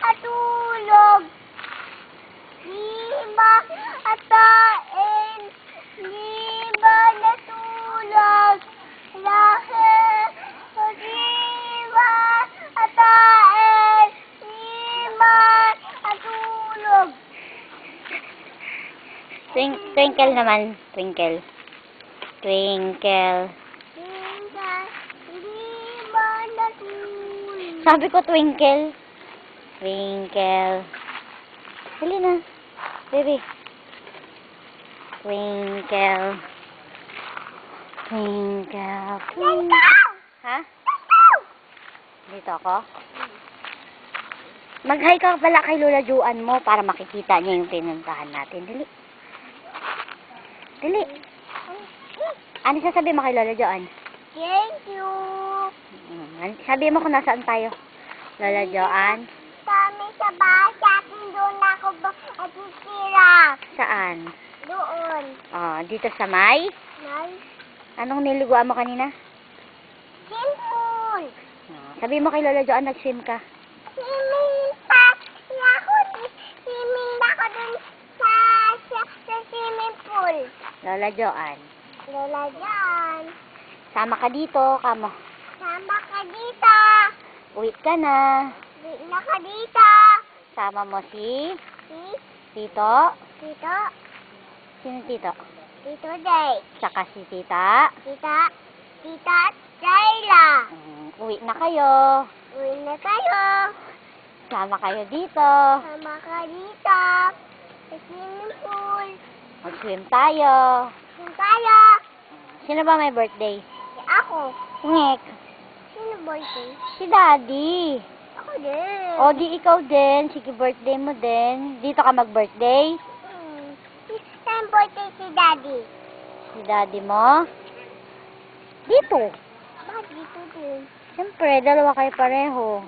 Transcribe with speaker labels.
Speaker 1: natulog. Di ba atain? Di ba natulog? Dahil di ba atain? Di ba natulog?
Speaker 2: Twinkle naman. Twinkle. Twinkle.
Speaker 1: Di ba natulog?
Speaker 2: Sabi ko twinkle. Twinkle. Dali na. Baby. Twinkle. Twinkle. Twinkle. Ha? Dito ako? Mag-hi ka pala kay Lola Juan mo para makikita niya yung pinuntahan natin. Dali. Dali. Ano sasabi mo kay Lola Juan?
Speaker 1: Thank you.
Speaker 2: Sabi mo kung nasaan tayo. Lola Joan.
Speaker 1: Kami sa bahay atin doon ako atitira.
Speaker 2: Saan?
Speaker 1: Doon.
Speaker 2: Oh, dito sa May.
Speaker 1: Nice.
Speaker 2: Anong niliguan mo kanina?
Speaker 1: Simple.
Speaker 2: Oh, sabi mo kay Lola Joan, nag-swim ka.
Speaker 1: Swimming pa. Swimming ako dun sa swimming pool.
Speaker 2: Lola Joan.
Speaker 1: Lola Jan.
Speaker 2: Sama ka dito, kamo.
Speaker 1: Sama ka dito.
Speaker 2: Uwi ka na.
Speaker 1: Di na ka dito.
Speaker 2: Sama mo si
Speaker 1: Si
Speaker 2: Tito.
Speaker 1: Tito.
Speaker 2: Sino Tito?
Speaker 1: Tito Day.
Speaker 2: Tsaka si Tita.
Speaker 1: Tita Jayla.
Speaker 2: Uwi na kayo.
Speaker 1: Uwi na kayo.
Speaker 2: Sama kayo dito.
Speaker 1: Sama ka dito. Sa swimming pool.
Speaker 2: Mag-swim tayo.
Speaker 1: Kung tayo.
Speaker 2: Sino ba may birthday?
Speaker 1: Si ako.
Speaker 2: Ngek.
Speaker 1: Sino birthday?
Speaker 2: Si Daddy.
Speaker 1: Ako din.
Speaker 2: O, di ikaw din. Sige, birthday mo din. Dito ka mag-birthday.
Speaker 1: Saan birthday si Daddy?
Speaker 2: Si Daddy mo. Dito.
Speaker 1: Bakit dito din?
Speaker 2: Siyempre, dalawa kayo pareho.